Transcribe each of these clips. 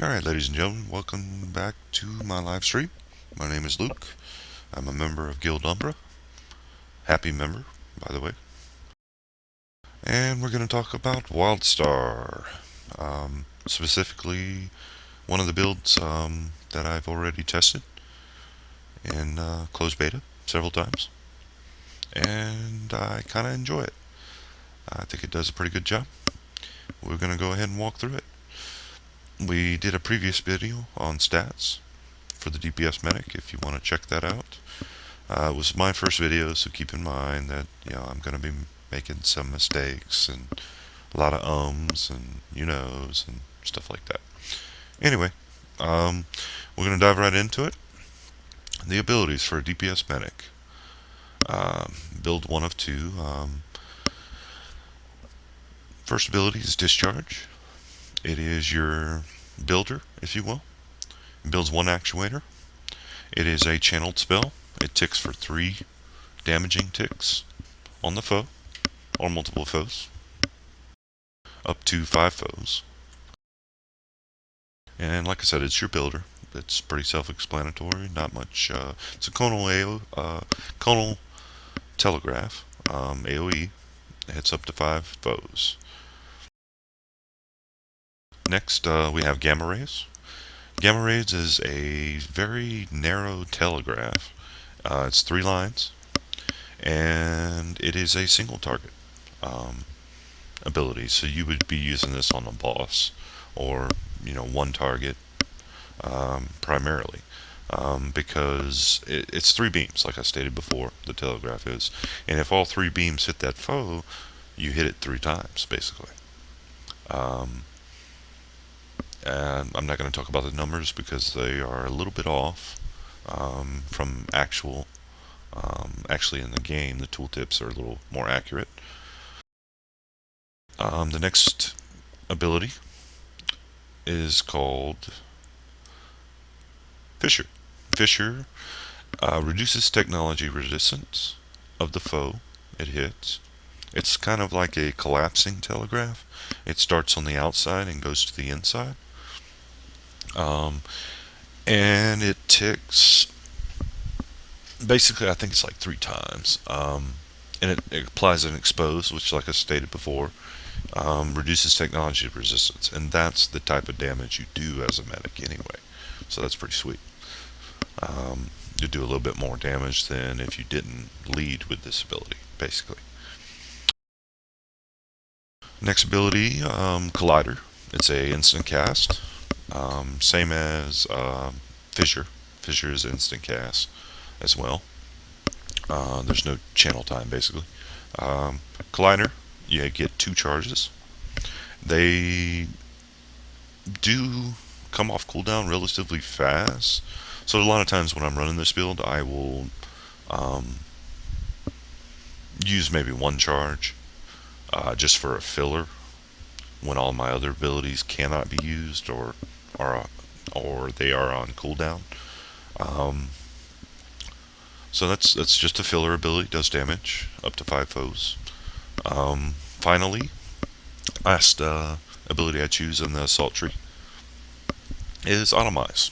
Alright, ladies and gentlemen, welcome back to my live stream. My name is Luke. I'm a member of Guild Umbra. Happy member, by the way. And we're going to talk about WildStar. Specifically, one of the builds that I've already tested in closed beta several times. And I kind of enjoy it. I think it does a pretty good job. We're going to go ahead and walk through it. We did a previous video on stats for the DPS Medic, if you want to check that out. It was my first video, so keep in mind that I'm going to be making some mistakes and a lot of ums and knows and stuff like that. Anyway, we're going to dive right into it. The abilities for a DPS Medic. Build one of two. First ability is Discharge. It is your builder, if you will. It builds one actuator. It is a channeled spell. It ticks for 3 damaging ticks on the foe, or multiple foes, up to 5 foes. And like I said, it's your builder. It's pretty self-explanatory. Not much. It's a conal telegraph, AOE. It hits up to 5 foes. Next, we have Gamma Rays. Gamma Rays is a very narrow telegraph. It's 3 lines, and it is a single target ability. So you would be using this on a boss, or one target primarily, because it's 3 beams, like I stated before. The telegraph is, and if all 3 beams hit that foe, you hit it 3 times basically. And I'm not going to talk about the numbers because they are a little bit off from actual. Actually, in the game, the tooltips are a little more accurate. The next ability is called Fissure. Fissure reduces technology resistance of the foe it hits. It's kind of like a collapsing telegraph. It starts on the outside and goes to the inside. And it ticks, basically I think it's like 3 times. And it applies an expose, which, like I stated before, reduces technology resistance. And that's the type of damage you do as a medic anyway. So that's pretty sweet. You do a little bit more damage than if you didn't lead with this ability, basically. Next ability, Collider. It's a instant cast. Same as Fissure. Fissure is instant cast as well. There's no channel time, basically. Collider, you get 2 charges. They do come off cooldown relatively fast. So a lot of times when I'm running this build, I will use maybe 1 charge just for a filler when all my other abilities cannot be used or they are on cooldown. So that's just a filler ability. Does damage up to 5 foes. Finally, last ability I choose in the assault tree is Atomize.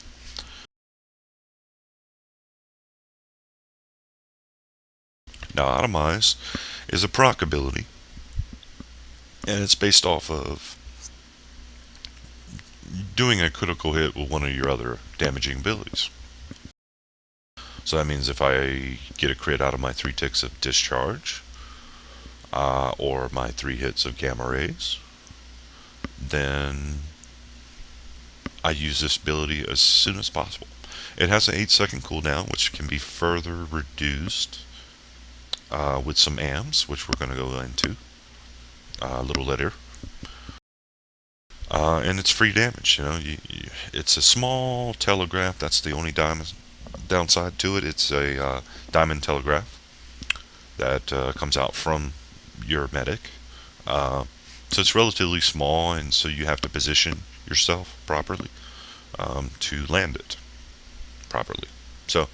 Now, Atomize is a proc ability, and it's based off of doing a critical hit with one of your other damaging abilities. So that means if I get a crit out of my 3 ticks of Discharge, or my 3 hits of Gamma Rays, then I use this ability as soon as possible. It has an 8-second cooldown, which can be further reduced with some AMs, which we're going to go into a little later. And it's free damage. It's a small telegraph. That's the only downside to it. It's a diamond telegraph that comes out from your medic. So it's relatively small, and so you have to position yourself properly to land it properly. So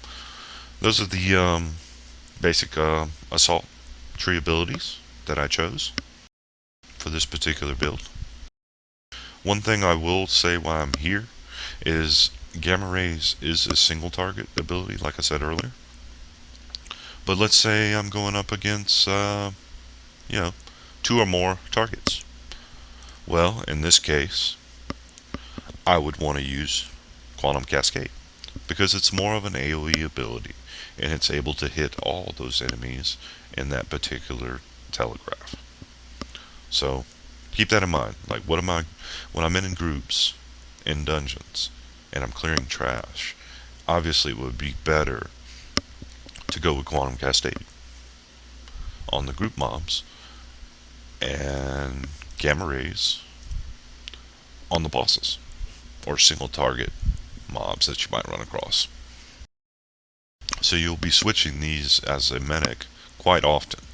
those are the basic assault tree abilities that I chose for this particular build. One thing I will say while I'm here is Gamma Rays is a single target ability, like I said earlier. But let's say I'm going up against, you know, 2 or more targets. Well, in this case, I would want to use Quantum Cascade because it's more of an AoE ability and it's able to hit all those enemies in that particular telegraph. So keep that in mind. Like, when I'm in groups in dungeons and I'm clearing trash, obviously it would be better to go with Quantum Cascade on the group mobs and Gamma Rays on the bosses or single target mobs that you might run across. So you'll be switching these as a medic quite often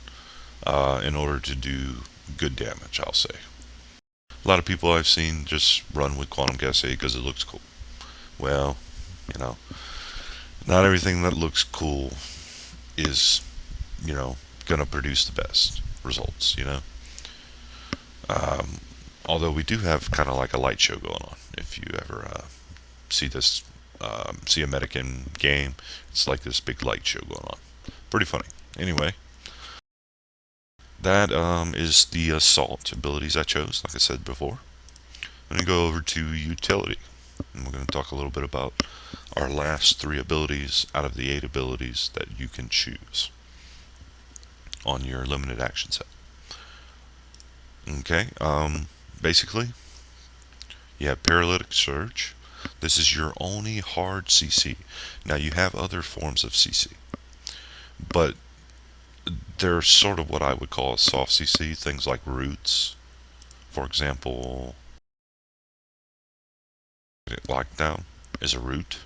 in order to do good damage, I'll say. A lot of people I've seen just run with Quantum Cascade because it looks cool. Well, you know, not everything that looks cool is, going to produce the best results, Um, although we do have kind of like a light show going on. If you ever see this, see a medic in game, it's like this big light show going on. Pretty funny. Anyway, that is the assault abilities I chose, like I said before. I'm going to go over to utility, and we're going to talk a little bit about our last 3 abilities out of the 8 abilities that you can choose on your limited action set. Okay, basically, you have Paralytic Surge. This is your only hard CC. Now, you have other forms of CC, but they're sort of what I would call a soft CC. Things like roots, for example, Lockdown is a root.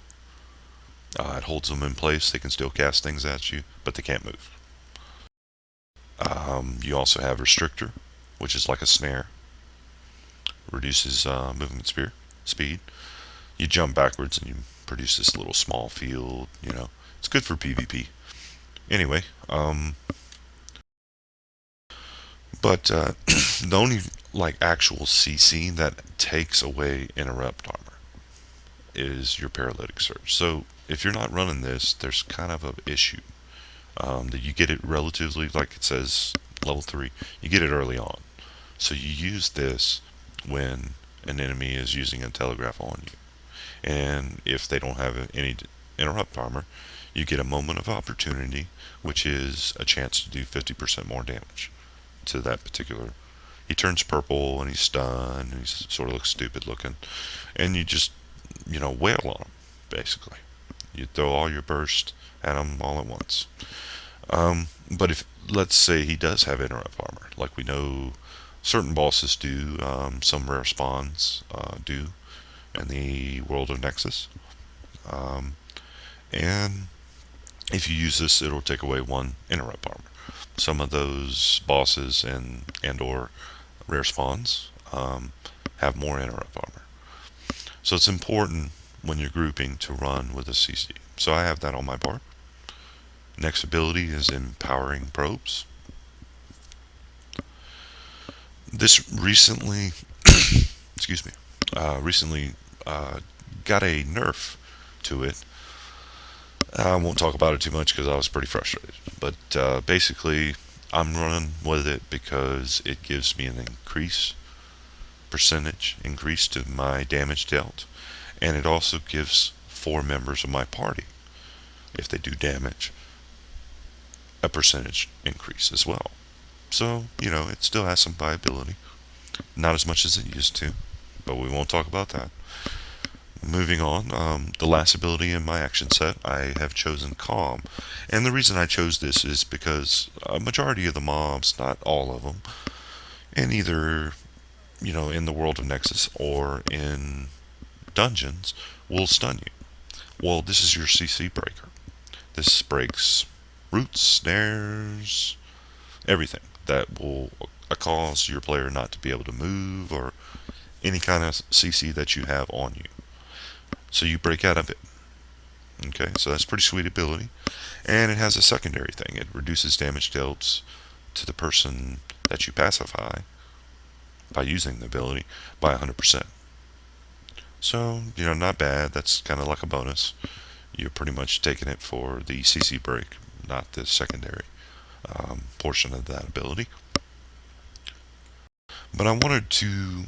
It holds them in place. They can still cast things at you, but they can't move. You also have Restrictor, which is like a snare. Reduces movement speed. You jump backwards and you produce this little small field. It's good for PvP. Anyway, but the only actual CC that takes away interrupt armor is your Paralytic Surge. So if you're not running this, there's kind of an issue. That you get it relatively, like it says, level 3. You get it early on. So you use this when an enemy is using a telegraph on you. And if they don't have any interrupt armor, you get a moment of opportunity, which is a chance to do 50% more damage to that particular. He turns purple and he's stunned and he sort of looks stupid looking. And you just, wail on him, basically. You throw all your burst at him all at once. But if, let's say he does have interrupt armor, like we know certain bosses do, some rare spawns do in the world of Nexus. And if you use this, it'll take away 1 interrupt armor. Some of those bosses and or rare spawns have more interrupt armor. So it's important when you're grouping to run with a CC. So I have that on my part. Next ability is Empowering Probes. This recently, excuse me, recently got a nerf to it. I won't talk about it too much because I was pretty frustrated. But basically, I'm running with it because it gives me an percentage increase to my damage dealt. And it also gives 4 members of my party, if they do damage, a percentage increase as well. So, it still has some viability. Not as much as it used to, but we won't talk about that. Moving on, the last ability in my action set, I have chosen Calm. And the reason I chose this is because a majority of the mobs, not all of them, and either, in the world of Nexus or in dungeons, will stun you. Well, this is your CC breaker. This breaks roots, snares, everything that will cause your player not to be able to move or any kind of CC that you have on you. So you break out of it. Okay, so that's a pretty sweet ability. And it has a secondary thing. It reduces damage dealt to the person that you pacify by using the ability by 100%. So, not bad. That's kind of like a bonus. You're pretty much taking it for the CC break, not the secondary portion of that ability. But I wanted to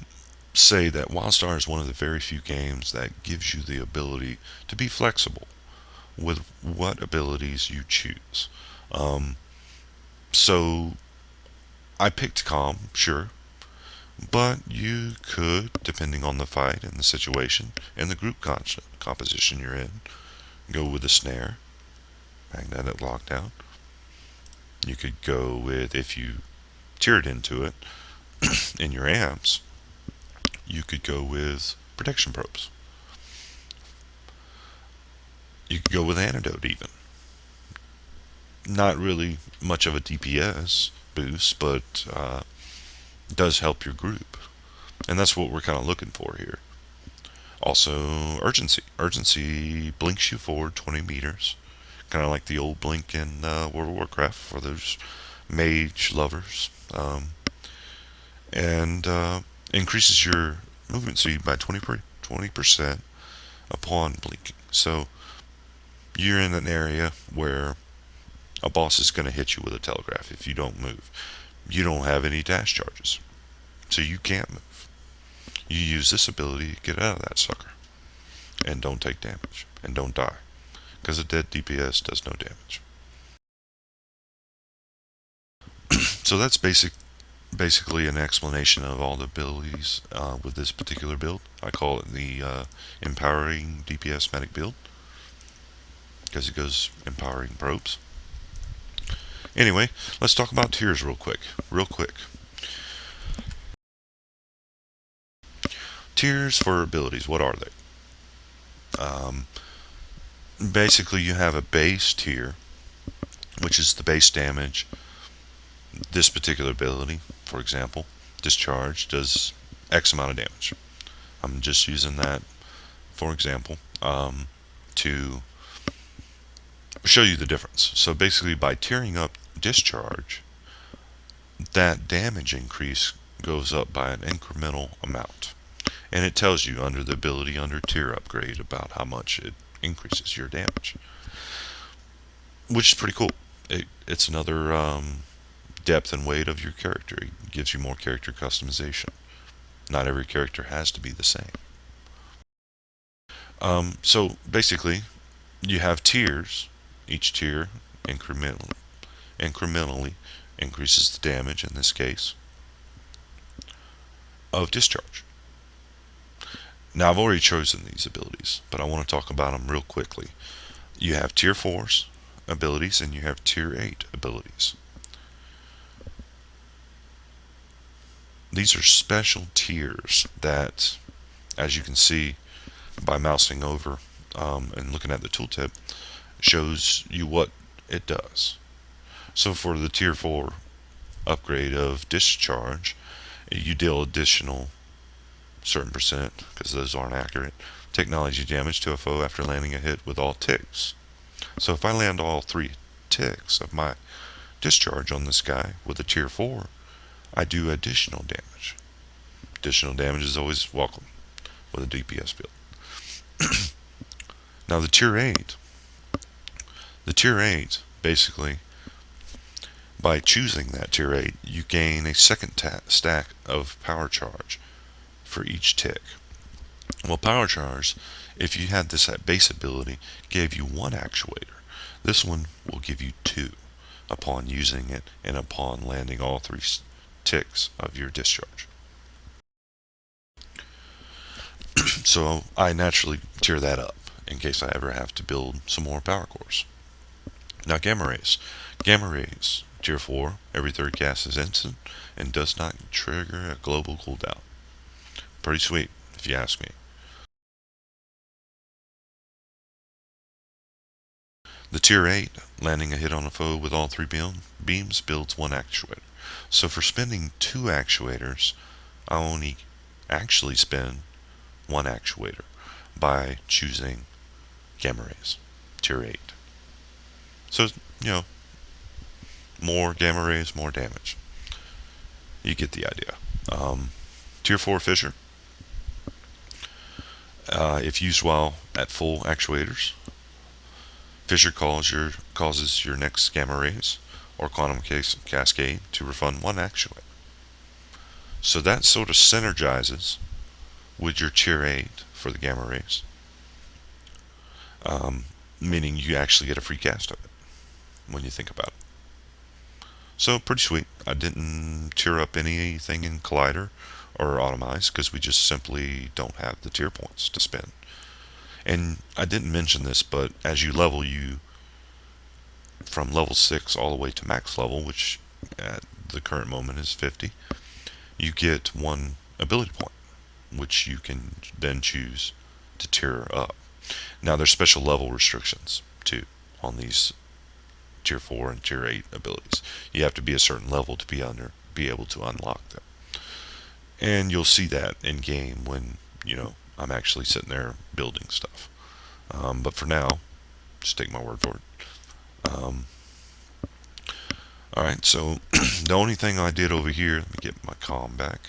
say that Wildstar is one of the very few games that gives you the ability to be flexible with what abilities you choose. Um, so I picked Calm, sure, but you could, depending on the fight and the situation and the group composition you're in, go with the Snare, Magnetic Lockdown. You could go with, if you tiered into it in your amps, you could go with Protection Probes. You could go with Antidote even. Not really much of a DPS boost, but does help your group. And that's what we're kind of looking for here. Also, Urgency. Urgency blinks you forward 20 meters. Kind of like the old blink in World of Warcraft for those mage lovers. And increases your movement speed by 20% upon blinking. So you're in an area where a boss is going to hit you with a telegraph if you don't move. You don't have any dash charges, so you can't move. You use this ability to get out of that sucker and don't take damage and don't die, because a dead DPS does no damage. So that's basically an explanation of all the abilities with this particular build. I call it the Empowering DPS Medic Build, because it goes empowering probes. Anyway, let's talk about tiers real quick. Tiers for abilities, what are they? Basically, you have a base tier, which is the base damage. This particular ability, for example, Discharge, does X amount of damage. I'm just using that for example to show you the difference. So basically, by tiering up Discharge, that damage increase goes up by an incremental amount. And it tells you under the ability under tier upgrade about how much it increases your damage, which is pretty cool. It's another depth and weight of your character. It gives you more character customization. Not every character has to be the same. So basically, you have tiers. Each tier incrementally increases the damage, in this case, of Discharge. Now, I've already chosen these abilities, but I want to talk about them real quickly. You have Tier 4's abilities, and you have Tier 8 abilities. These are special tiers that, as you can see by mousing over and looking at the tooltip, shows you what it does. So for the Tier 4 upgrade of Discharge, you deal additional certain percent, because those aren't accurate, technology damage to a foe after landing a hit with all ticks. So if I land all 3 ticks of my Discharge on this guy with a Tier 4, I do additional damage. Additional damage is always welcome with a DPS build. Now the Tier 8. The Tier 8, basically, by choosing that Tier 8, you gain a second stack of power charge for each tick. Well, power charge, if you had this at base ability, gave you 1 actuator. This one will give you 2 upon using it and upon landing all 3 ticks of your Discharge. So I naturally tier that up in case I ever have to build some more power cores. Now Gamma Rays. Gamma Rays, Tier 4, every third cast is instant and does not trigger a global cooldown. Pretty sweet, if you ask me. The Tier 8, landing a hit on a foe with all 3 beams, builds 1 actuator. So for spending 2 actuators, I only actually spend 1 actuator by choosing Gamma Rays, Tier 8. So, more Gamma Rays, more damage. You get the idea. Tier 4 Fissure. If used while at full actuators, Fisher causes your next gamma rays or quantum cascade to refund one actuate. So that sort of synergizes with your tier 8 for the gamma rays, meaning you actually get a free cast of it when you think about it. So pretty sweet. I didn't tier up anything in Collider or Automize because we just simply don't have the tier points to spend. And I didn't mention this, but as you level, you from level 6 all the way to max level, which at the current moment is 50, you get one ability point, which you can then choose to tier up. Now there's special level restrictions too on these tier 4 and tier 8 abilities. You have to be a certain level to be able to unlock them. And you'll see that in game when, I'm actually sitting there building stuff. But for now, just take my word for it. Alright, so the only thing I did over here, let me get my comm back,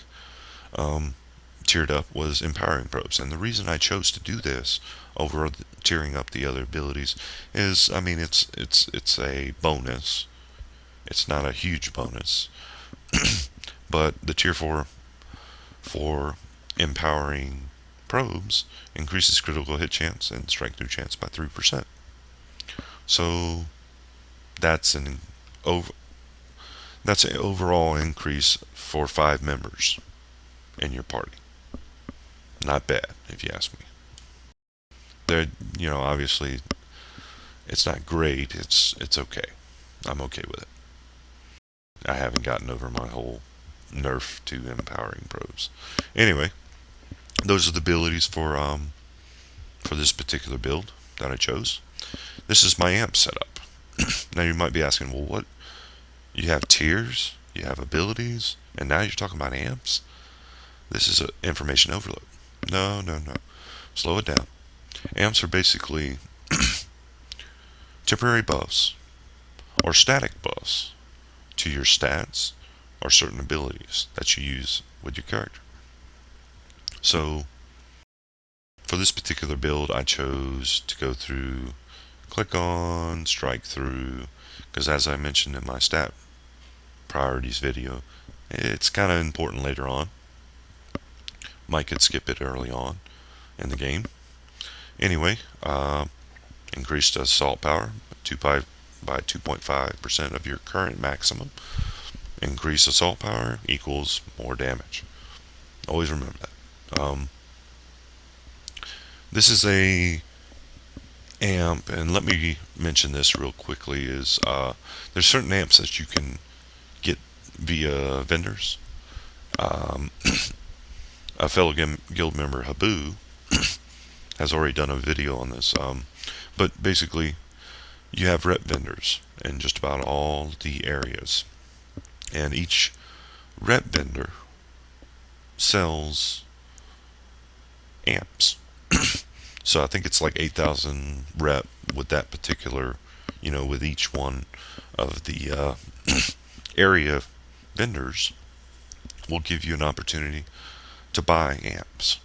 tiered up, was empowering probes. And the reason I chose to do this over tiering up the other abilities is, it's a bonus. It's not a huge bonus. But the tier 4 for empowering probes increases critical hit chance and strike through chance by 3%. So that's an overall increase for 5 members in your party. Not bad, if you ask me. They're, obviously it's not great. It's okay. I'm okay with it. I haven't gotten over my whole nerf to empowering probes. Anyway, those are the abilities for this particular build that I chose. This is my amp setup. Now you might be asking, well, what? You have tiers, you have abilities, and now you're talking about amps? This is an information overload. No. Slow it down. Amps are basically temporary buffs or static buffs to your stats or certain abilities that you use with your character. So for this particular build, I chose to go through click on, strike through, because as I mentioned in my stat priorities video, it's kind of important later on. Might could skip it early on in the game. Anyway, increased assault power by 2.5% of your current maximum. Increased assault power equals more damage. Always remember that. This is a amp, and let me mention this real quickly, is there's certain amps that you can get via vendors. A fellow guild member, Habu, has already done a video on this. But basically, you have rep vendors in just about all the areas. And each rep vendor sells amps. So I think it's like 8,000 rep with that particular, with each one of the area vendors will give you an opportunity to buy amps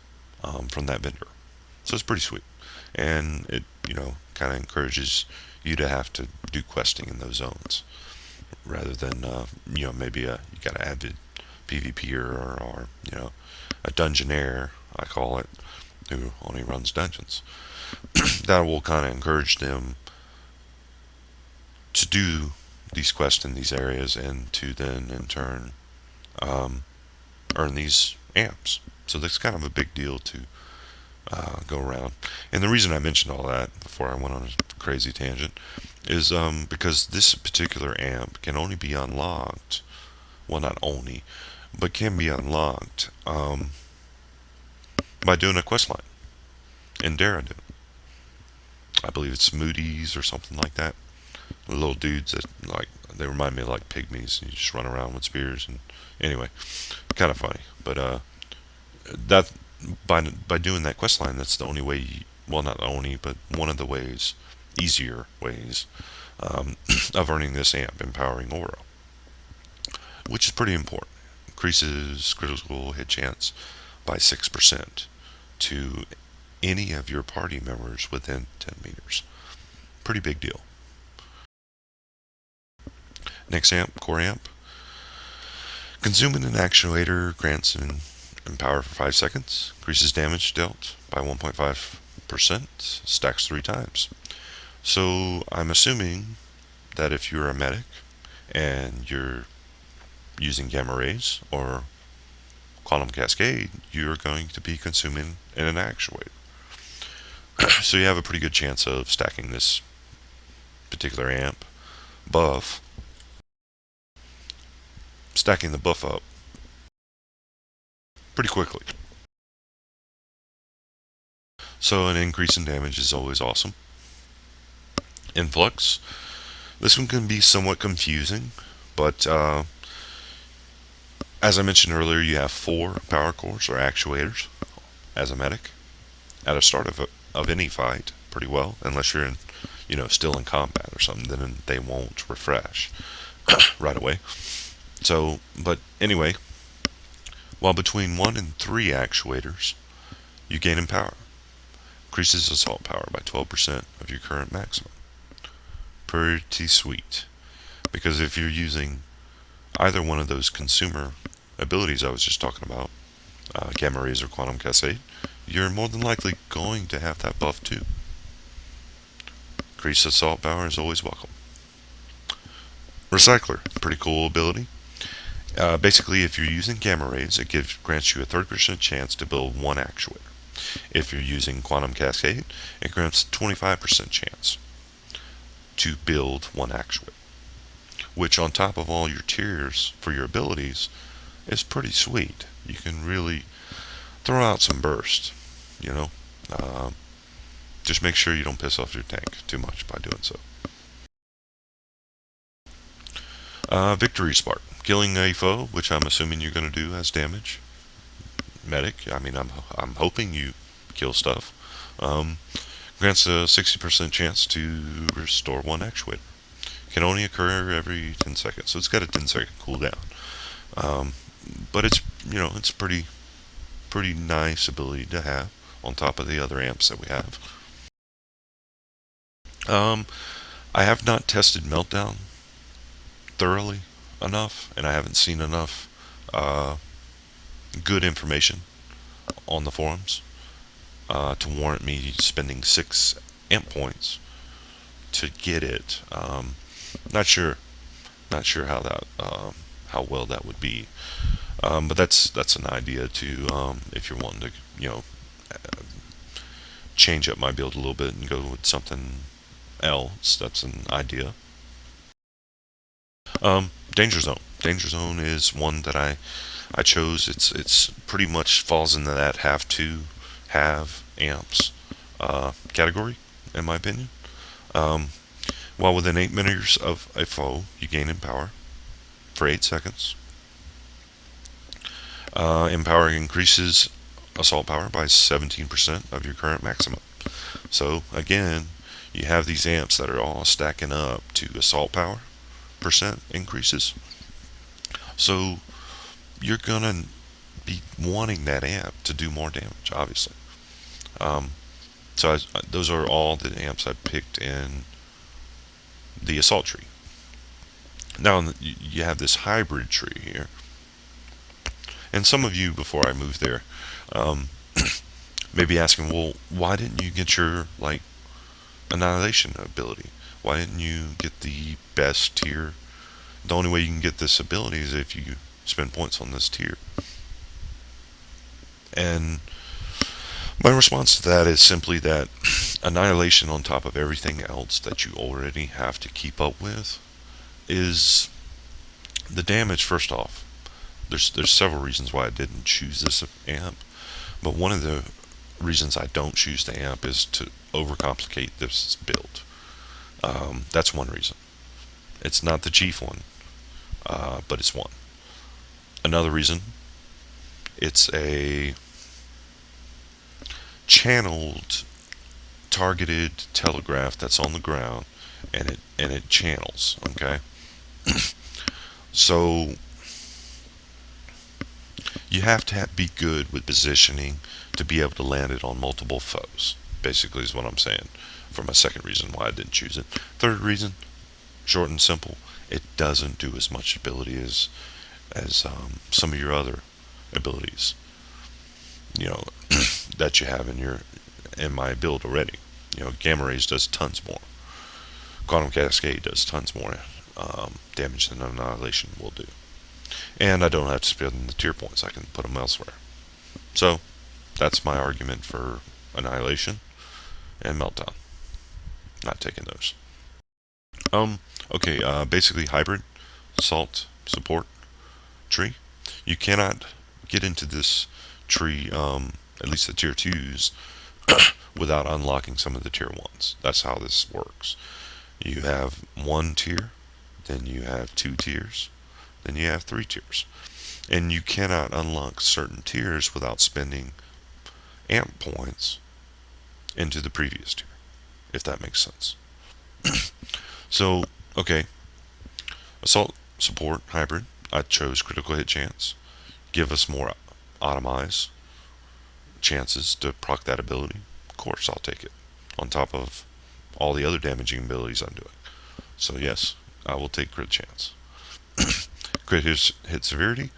from that vendor. So it's pretty sweet. And it, kind of encourages you to have to do questing in those zones rather than, maybe you got an avid PvPer or a dungeonaire, I call it, who only runs dungeons. That will kind of encourage them to do these quests in these areas and to then in turn earn these amps. So that's kind of a big deal to go around. And the reason I mentioned all that before I went on a crazy tangent is because this particular amp can only be unlocked, well, not only, but can be unlocked by doing a quest line in Daradu. I believe it's Moody's or something like that. The little dudes that, they remind me of like pygmies. You just run around with spears, and anyway, kind of funny. But that by doing that quest line, that's the only way. Well, not the only, but one of the ways, easier ways of earning this amp, empowering aura, which is pretty important. Increases critical hit chance by 6% to any of your party members within 10 meters. Pretty big deal. Next amp, core amp. Consuming an actuator grants an empower for 5 seconds, increases damage dealt by 1.5%, stacks 3 times. So I'm assuming that if you're a medic and you're using gamma rays or quantum cascade, you're going to be consuming an actuator. So you have a pretty good chance of stacking this particular amp buff, stacking the buff up pretty quickly. So an increase in damage is always awesome. Influx. This one can be somewhat confusing, but as I mentioned earlier, you have 4 power cores or actuators as a medic at the start of any fight, pretty well, unless you're in, still in combat or something, then they won't refresh right away. So, but anyway, while between 1 and 3 actuators, you gain in power. Increases assault power by 12% of your current maximum. Pretty sweet. Because if you're using either one of those consumer abilities I was just talking about, gamma rays or quantum cascade, you're more than likely going to have that buff too. Increased assault power is always welcome. Recycler, pretty cool ability. Basically, if you're using gamma rays, it grants you a 30% chance to build 1 actuator. If you're using quantum cascade, it grants 25% chance to build 1 actuator, which on top of all your tiers for your abilities is pretty sweet. You can really throw out some burst, just make sure you don't piss off your tank too much by doing so. Victory Spark. Killing a foe, which I'm assuming you're going to do as damage. Medic, I'm hoping you kill stuff. Grants a 60% chance to restore 1 actuator. Can only occur every 10 seconds, so it's got a 10-second cooldown. But it's pretty nice ability to have on top of the other amps that we have. I have not tested Meltdown thoroughly enough, and I haven't seen enough good information on the forums to warrant me spending 6 amp points to get it. Not sure how that how well that would be, but that's an idea too. If you're wanting to change up my build a little bit and go with something else, that's an idea. Danger Zone. Danger Zone is one that I chose. It's pretty much falls into that have to have amps category, in my opinion. While within 8 meters of a foe, you gain in power for 8 seconds. Empower increases assault power by 17% of your current maximum. So again, you have these amps that are all stacking up to assault power percent increases. So you're gonna be wanting that amp to do more damage, obviously. So those are all the amps I picked in the assault tree. Now you have this hybrid tree here, and some of you, before I moved there, may be asking, well, why didn't you get your annihilation ability? Why didn't you get the best tier? The only way you can get this ability is if you spend points on this tier. And my response to that is simply that annihilation on top of everything else that you already have to keep up with is the damage. First off, there's several reasons why I didn't choose this amp, but one of the reasons I don't choose the amp is to overcomplicate this build. That's one reason. It's not the chief one, but it's one. Another reason, it's a channeled, targeted telegraph that's on the ground, and it channels. Okay, so you have to be good with positioning to be able to land it on multiple foes. Basically, is what I'm saying. For my second reason why I didn't choose it. Third reason, short and simple, it doesn't do as much ability as some of your other abilities, you know, that you have in my build already. Gamma rays does tons more. Quantum cascade does tons more damage than annihilation will do. And I don't have to spend the tier points. I can put them elsewhere. So that's my argument for annihilation and meltdown. Not taking those. Okay. Basically hybrid, assault, support, tree. You cannot get into this tree, at least the tier 2s, without unlocking some of the tier 1s. That's how this works. You have 1 tier, then you have 2 tiers, then you have 3 tiers. And you cannot unlock certain tiers without spending amp points into the previous tier, if that makes sense. So, okay, assault, support, hybrid. I chose critical hit chance. Give us more atomize chances to proc that ability. Of course, I'll take it on top of all the other damaging abilities I'm doing. So yes, I will take crit chance. Crit hit severity,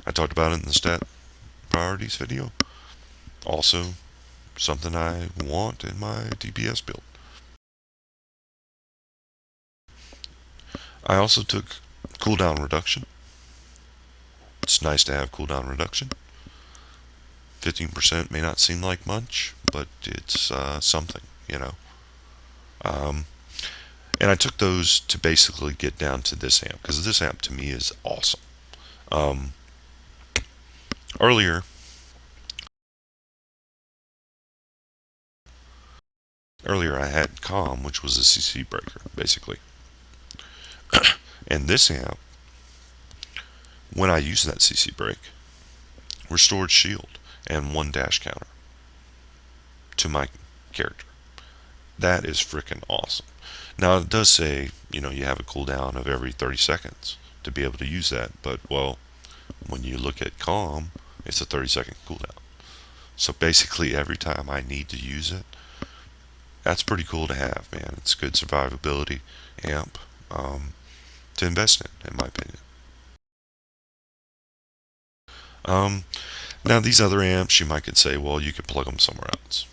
I talked about it in the stat priorities video. Also, something I want in my DPS build. I also took cooldown reduction. It's nice to have cooldown reduction. 15% may not seem like much, but it's something, And I took those to basically get down to this amp, because this amp to me is awesome. Earlier I had Calm, which was a CC breaker, basically. And this amp, when I use that CC break, restored shield and 1 dash counter to my character. That is freaking awesome. Now it does say, you have a cooldown of every 30 seconds to be able to use that, but well, when you look at Calm, it's a 30-second cooldown. So basically every time I need to use it, that's pretty cool to have, man. It's good survivability amp to invest in my opinion. Now these other amps, you might could say, well, you could plug them somewhere else,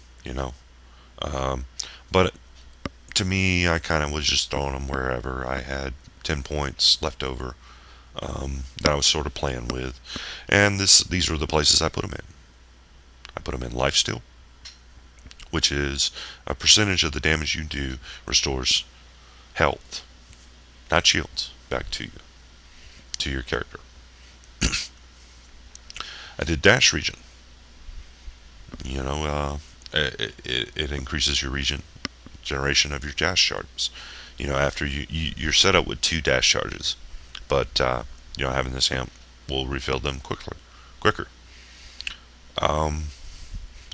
but to me, I kind of was just throwing them wherever I had 10 points left over that I was sort of playing with, and these were the places I put them in. I put them in lifesteal, which is a percentage of the damage you do restores health, not shields, back to you, to your character. I did dash region. It increases your generation of your dash charges. After you're set up with 2 dash charges, but having this amp will refill them quicker. And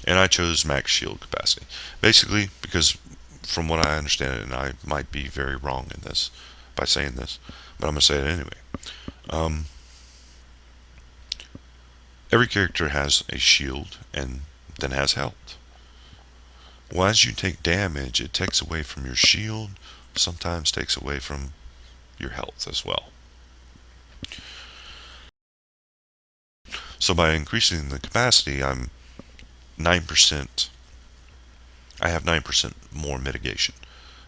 I chose max shield capacity, basically because from what I understand it, and I might be very wrong in this by saying this, but I'm gonna say it anyway. Every character has a shield and then has health. Well, as you take damage, it takes away from your shield, sometimes takes away from your health as well. So by increasing the capacity, I have 9% more mitigation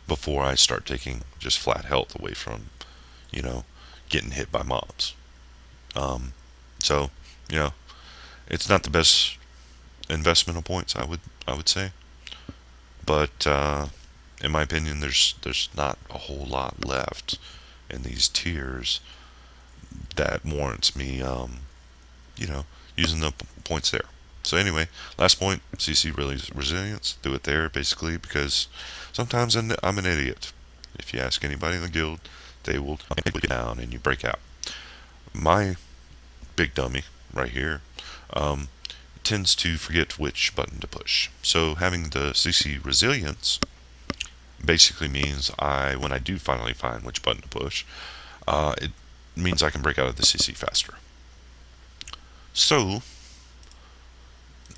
before I start taking just flat health away from, getting hit by mobs. So, it's not the best investment of points, I would say. But in my opinion, there's not a whole lot left in these tiers that warrants me, using the points there. So anyway, last point, CC resilience. Do it there, basically, because sometimes I'm an idiot. If you ask anybody in the guild, they will take it down and you break out. My big dummy right here tends to forget which button to push. So having the CC resilience basically means when I do finally find which button to push, it means I can break out of the CC faster. So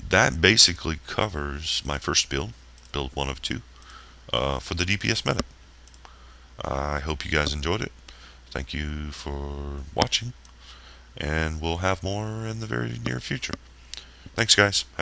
that basically covers my first build 1 of 2, for the DPS Medic. I hope you guys enjoyed it. Thank you for watching, and we'll have more in the very near future. Thanks, guys. Have